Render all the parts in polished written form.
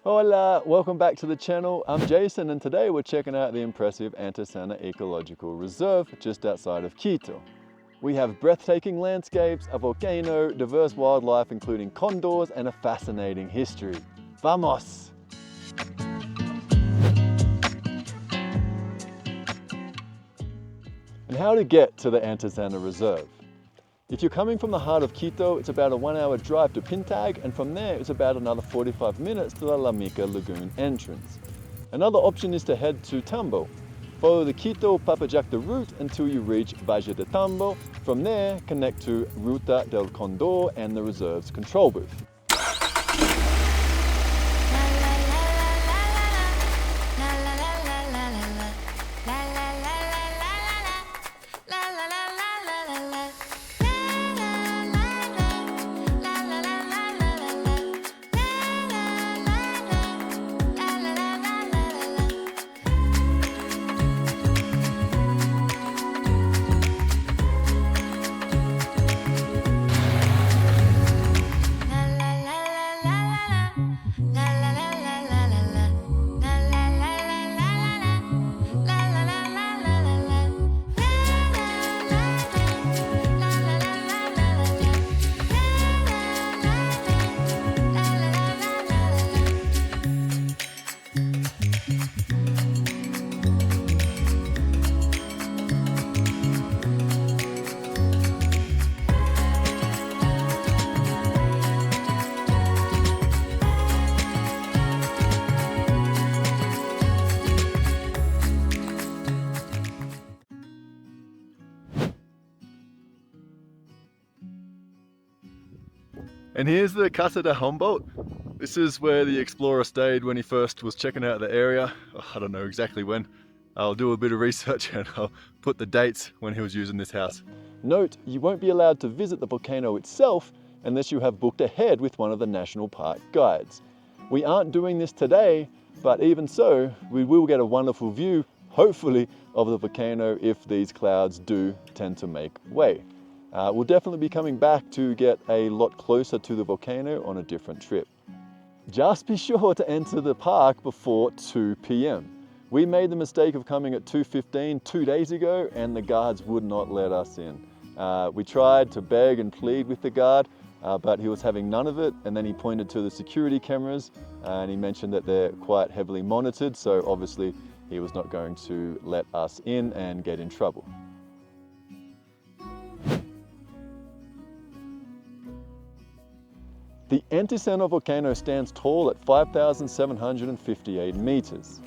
Hola, welcome back to the channel. I'm Jason and today we're checking out the impressive Antisana Ecological Reserve just outside of Quito. We have breathtaking landscapes, a volcano, diverse wildlife including condors and a fascinating history. Vamos! And how to get to the Antisana Reserve. If you're coming from the heart of Quito, it's about a 1-hour drive to Pintag, and from there it's about another 45 minutes to the Mica Lagoon entrance. Another option is to head to Tambo. Follow the Quito-Papachacta route until you reach Valle de Tambo. From there, connect to Ruta del Condor and the reserve's control booth. And here's the Casa de Humbolt. This is where the explorer stayed when he first was checking out the area. I don't know exactly when. I'll do a bit of research and I'll put the dates when he was using this house. Note, you won't be allowed to visit the volcano itself unless you have booked ahead with one of the national park guides. We aren't doing this today, but even so, we will get a wonderful view, hopefully, of the volcano if these clouds do tend to make way. We'll definitely be coming back to get a lot closer to the volcano on a different trip. Just be sure to enter the park before 2 p.m. We made the mistake of coming at 2:15 2 days ago and the guards would not let us in. We tried to beg and plead with the guard, but he was having none of it, and then he pointed to the security cameras and he mentioned that they're quite heavily monitored, so obviously he was not going to let us in and get in trouble. The Antisana volcano stands tall at 5,758 meters.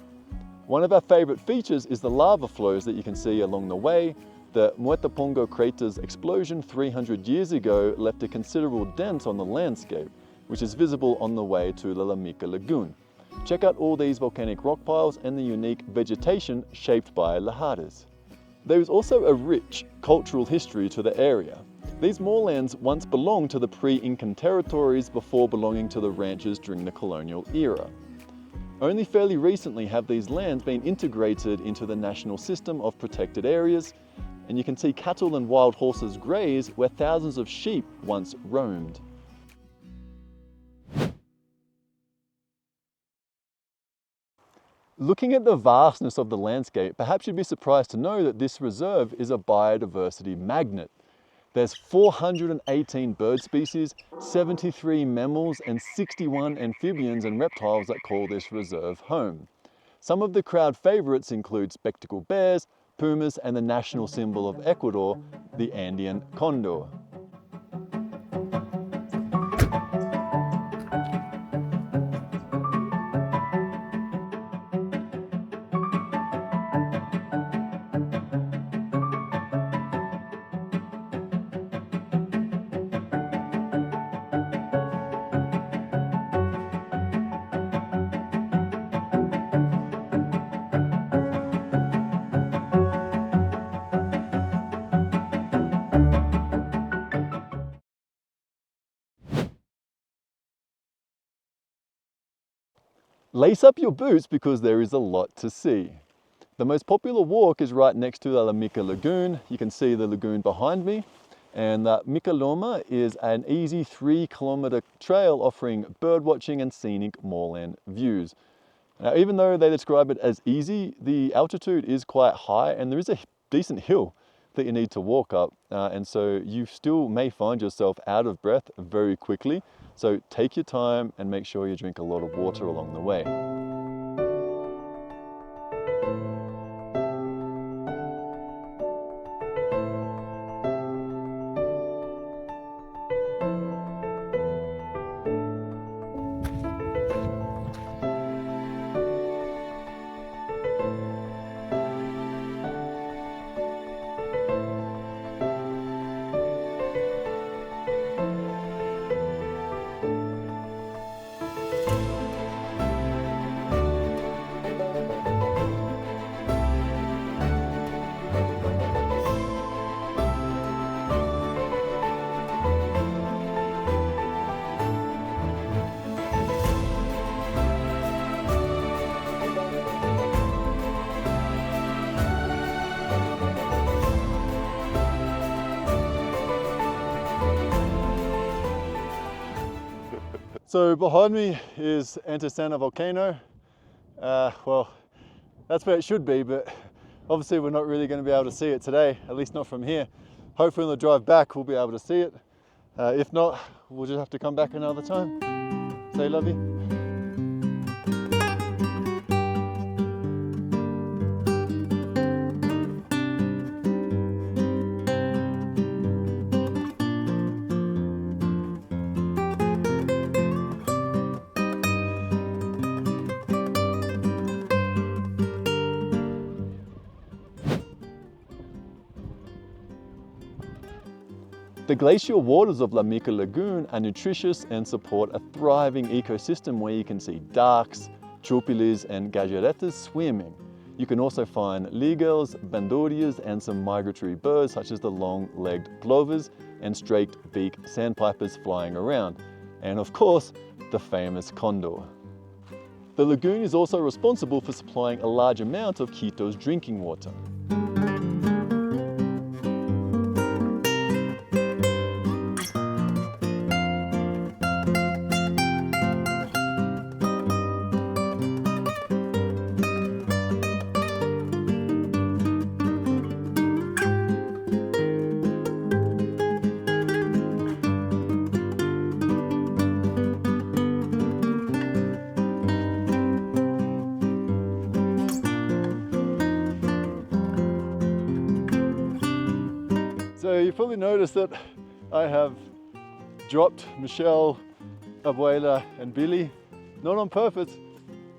One of our favorite features is the lava flows that you can see along the way. The Muertapongo crater's explosion 300 years ago left a considerable dent on the landscape, which is visible on the way to the Mica Lagoon. Check out all these volcanic rock piles and the unique vegetation shaped by lajares. There is also a rich cultural history to the area. These moorlands once belonged to the pre-Incan territories before belonging to the ranchers during the colonial era. Only fairly recently have these lands been integrated into the national system of protected areas, and you can see cattle and wild horses graze where thousands of sheep once roamed. Looking at the vastness of the landscape, perhaps you'd be surprised to know that this reserve is a biodiversity magnet. There's 418 bird species, 73 mammals, and 61 amphibians and reptiles that call this reserve home. Some of the crowd favorites include spectacled bears, pumas, and the national symbol of Ecuador, the Andean condor. Lace up your boots because there is a lot to see. The most popular walk is right next to the Mica Lagoon. You can see the lagoon behind me. And Mica Lagoon is an easy 3-kilometer trail offering birdwatching and scenic moorland views. Now, even though they describe it as easy, the altitude is quite high and there is a decent hill that you need to walk up. And so you still may find yourself out of breath very quickly. So take your time and make sure you drink a lot of water along the way. So behind me is Antisana volcano. Well, that's where it should be, but obviously we're not really going to be able to see it today, at least not from here. Hopefully on the drive back we'll be able to see it. If not, we'll just have to come back another time. Say love you. The glacial waters of Mica Lagoon are nutritious and support a thriving ecosystem where you can see darks, chupilis and gajeretas swimming. You can also find ligels, bandurias and some migratory birds such as the long-legged plovers and straight-beaked sandpipers flying around. And of course, the famous condor. The lagoon is also responsible for supplying a large amount of Quito's drinking water. So you probably noticed that I have dropped Michelle, Abuela and Billy, not on purpose.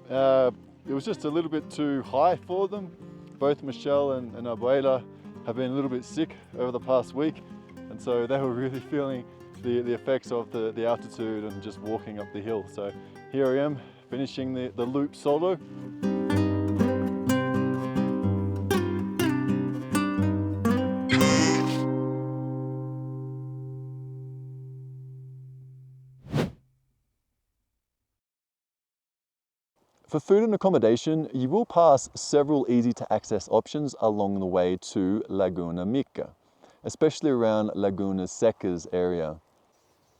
It was just a little bit too high for them. Both Michelle and Abuela have been a little bit sick over the past week, and so they were really feeling the effects of the altitude and just walking up the hill. So here I am finishing the loop solo. For food and accommodation, you will pass several easy to access options along the way to Laguna Mica, especially around Laguna Secas area.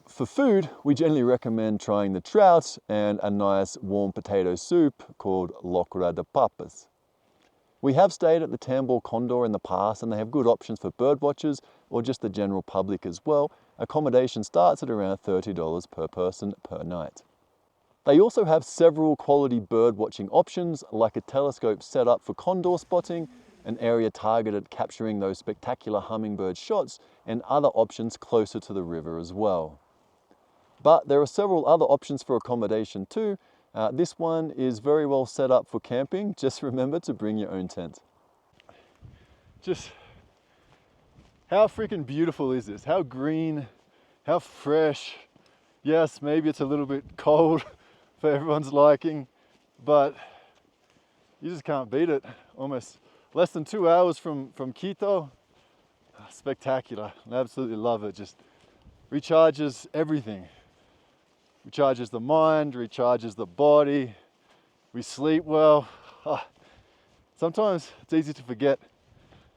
For food, we generally recommend trying the trout and a nice warm potato soup called locra de papas. We have stayed at the Tambor Condor in the past and they have good options for bird watchers or just the general public as well. Accommodation starts at around $30 per person per night. They also have several quality bird watching options like a telescope set up for condor spotting, an area targeted at capturing those spectacular hummingbird shots, and other options closer to the river as well. But there are several other options for accommodation too. This one is very well set up for camping. Just remember to bring your own tent. Just how freaking beautiful is this? How green, how fresh. Yes, maybe it's a little bit cold for everyone's liking, but you just can't beat it. Almost less than 2 hours from Quito. Spectacular. I absolutely love it. Just recharges everything. Recharges the mind, recharges the body. We sleep well. Sometimes it's easy to forget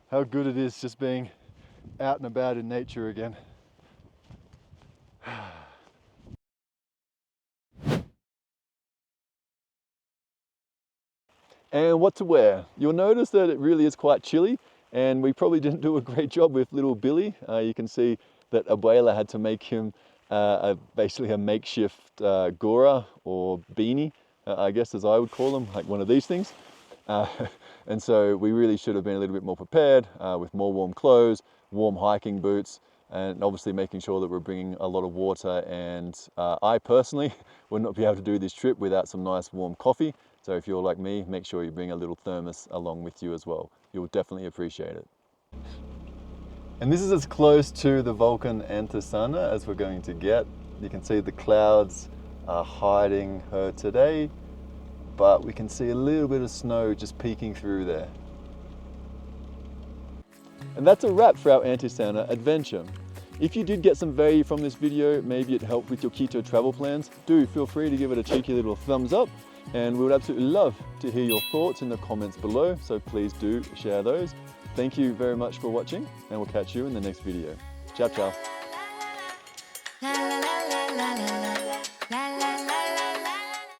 how good it is just being out and about in nature again. And what to wear? You'll notice that it really is quite chilly, and we probably didn't do a great job with little Billy. You can see that Abuela had to make him basically a makeshift gora or beanie, I guess as I would call them, like one of these things. And so we really should have been a little bit more prepared with more warm clothes, warm hiking boots, and obviously making sure that we're bringing a lot of water. And I personally would not be able to do this trip without some nice warm coffee. So if you're like me, make sure you bring a little thermos along with you as well. You'll definitely appreciate it. And this is as close to the Volcan Antisana as we're going to get. You can see the clouds are hiding her today, but we can see a little bit of snow just peeking through there. And that's a wrap for our Antisana adventure. If you did get some value from this video, maybe it helped with your Quito travel plans, do feel free to give it a cheeky little thumbs up, and we would absolutely love to hear your thoughts in the comments below, so please do share those. Thank you very much for watching, and we'll catch you in the next video. Ciao, ciao.